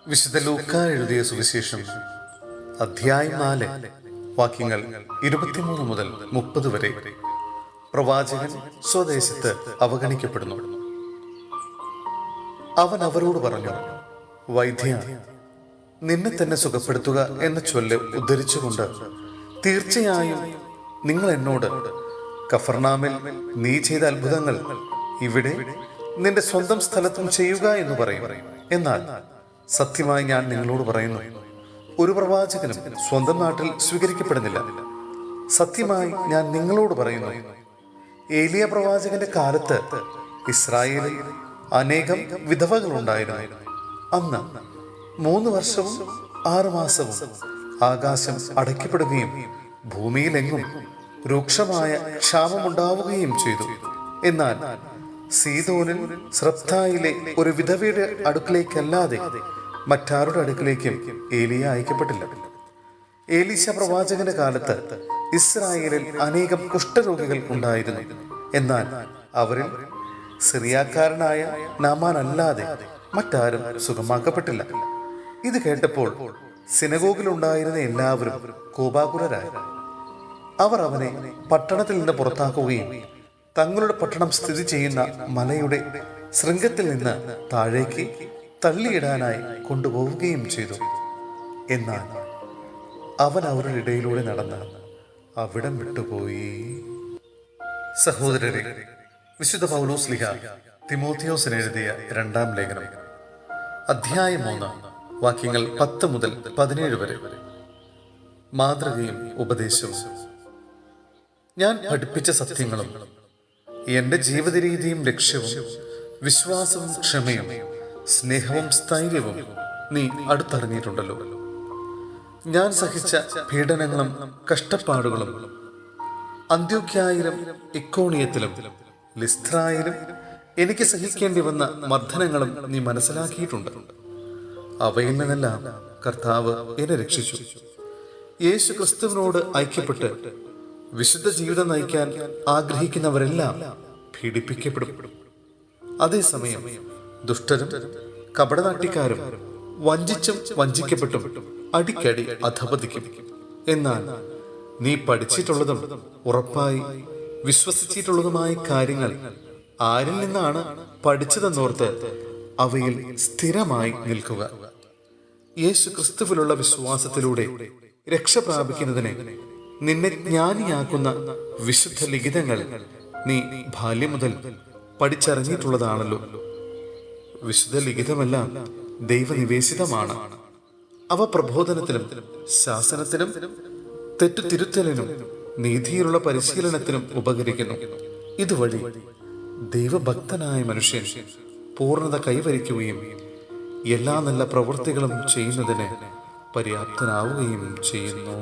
വിശുദ്ധ ലൂക്ക എഴുതിയ സുവിശേഷം അധ്യായം 4 വാക്യങ്ങൾ 23 മുതൽ 30 വരെ. പ്രവാചകൻ സ്വദേശത്ത് അവഗണിക്കപ്പെടുന്നു. അവൻ അവരോട് പറഞ്ഞു, വൈദ്യ, നിന്നെ തന്നെ സുഖപ്പെടുത്തുക എന്ന ചൊല്ല് ഉദ്ധരിച്ചുകൊണ്ട് തീർച്ചയായും നിങ്ങൾ എന്നോട്, കഫർനാമിൽ നീ ചെയ്ത അത്ഭുതങ്ങൾ ഇവിടെ നിന്റെ സ്വന്തം സ്ഥലത്തും ചെയ്യുക എന്ന് പറയും. എന്നാൽ സത്യമായി ഞാൻ നിങ്ങളോട് പറയുന്നു, ഒരു പ്രവാചകനും സ്വന്തം നാട്ടിൽ സ്വീകരിക്കപ്പെടുന്നില്ല. സത്യമായി ഞാൻ നിങ്ങളോട് പറയുന്നു, ഏലിയ പ്രവാചകന്റെ കാലത്ത് ഇസ്രായേലിൽ അനേകം വിധവകൾ ഉണ്ടായിരുന്നു. അന്ന് 3 വർഷവും 6 മാസവും ആകാശം അടയ്ക്കപ്പെടുകയും ഭൂമിയിലെങ്ങും രൂക്ഷമായ ക്ഷാമമുണ്ടാവുകയും ചെയ്തു. എന്നാൽ സീദോനിൽ സ്രപ്തായിലെ ഒരു വിധവയുടെ അടുക്കിലേക്കല്ലാതെ മറ്റാരുടെ അടുക്കിലേക്കും ഏലിയ അയക്കപ്പെട്ടില്ല. ഏലീശ പ്രവാചകന്റെ കാലത്ത് ഇസ്രായേലിൽ അനേകം കുഷ്ഠരോഗികൾ ഉണ്ടായിരുന്നു. എന്നാൽ അവരിൽ സിറിയാക്കാരനായ നാമാൻ അല്ലാതെ മറ്റാരും സുഖമാക്കപ്പെട്ടില്ല. ഇത് കേട്ടപ്പോൾ സിനഗോഗിലുണ്ടായിരുന്ന എല്ലാവരും കോപാകുലരായി. അവർ അവനെ പട്ടണത്തിൽ നിന്ന് പുറത്താക്കുകയും തങ്ങളുടെ പട്ടണം സ്ഥിതി ചെയ്യുന്ന മലയുടെ ശൃംഗത്തിൽ നിന്ന് താഴേക്ക് തള്ളിയിടാനായി കൊണ്ടുപോവുകയും ചെയ്തു. എന്നാൽ അവൻ അവരുടെ ഇടയിലൂടെ നടന്ന് അവിടം വിട്ടുപോയി. സഹോദരരെ, വിശുദ്ധ പൗലോസ്ലീഹ തിമോഥെയോസിന് എഴുതിയ 2-ാം ലേഖനം അധ്യായം 3 വാക്യങ്ങൾ 10 മുതൽ 17 വരെ. മാതൃകയും ഉപദേശവും. ഞാൻ പഠിപ്പിച്ച സത്യങ്ങളും എന്റെ ജീവിത രീതിയും ലക്ഷ്യവും വിശ്വാസവും ക്ഷമയും സ്നേഹവും സ്ഥൈര്യവും നീ അടുത്തറിഞ്ഞിട്ടുണ്ടല്ലോ. ഞാൻ സഹിച്ച പീഡനങ്ങളും കഷ്ടപ്പാടുകളും അന്ത്യോക്യായിലും ഇക്കോണിയത്തിലും ലിസ്ത്രായിലും എനിക്ക് സഹിക്കേണ്ടി വന്ന മർദ്ദനങ്ങളും നീ മനസ്സിലാക്കിയിട്ടുണ്ട്. അവയിൽ നിന്നെല്ലാം കർത്താവ് എന്നെ രക്ഷിച്ചു. യേശു ക്രിസ്തുവിനോട് ഐക്യപ്പെട്ട് വിശുദ്ധ ജീവിതം നയിക്കാൻ ആഗ്രഹിക്കുന്നവരെല്ലാം പീഡിപ്പിക്കപ്പെടും. അതേസമയം ദുഷ്ടരും കപടനാട്യക്കാരും വഞ്ചിച്ചും വഞ്ചിക്കപ്പെട്ടും അടിക്കടി അധപതിക്കും. എന്നാൽ നീ പഠിച്ചിട്ടുള്ളതും ഉറപ്പായി വിശ്വസിച്ചിട്ടുള്ളതുമായ കാര്യങ്ങൾ ആരിൽ നിന്നാണ് പഠിച്ചതെന്നോർത്ത് അവയിൽ സ്ഥിരമായി നിൽക്കുക. യേശു ക്രിസ്തുവിലുള്ള വിശ്വാസത്തിലൂടെ രക്ഷ പ്രാപിക്കുന്നതിനെ നിന്നെ ജ്ഞാനിയാക്കുന്ന വിശുദ്ധ ലിഖിതങ്ങൾ നീ ബാല്യം മുതൽ പഠിച്ചറിഞ്ഞിട്ടുള്ളതാണല്ലോ. വിശുദ്ധ ലിഖിതമെല്ലാം ദൈവനിവേശിതമാണ്. അവ പ്രബോധനത്തിനും ശാസനത്തിനും തെറ്റുതിരുത്തലിനും നീതിയിലുള്ള പരിശീലനത്തിനും ഉപകരിക്കുന്നു. ഇതുവഴി ദൈവഭക്തനായ മനുഷ്യൻ പൂർണ്ണത കൈവരിക്കുകയും എല്ലാ നല്ല പ്രവൃത്തികളും ചെയ്യുന്നതിന് പര്യാപ്തനാവുകയും ചെയ്യുന്നു.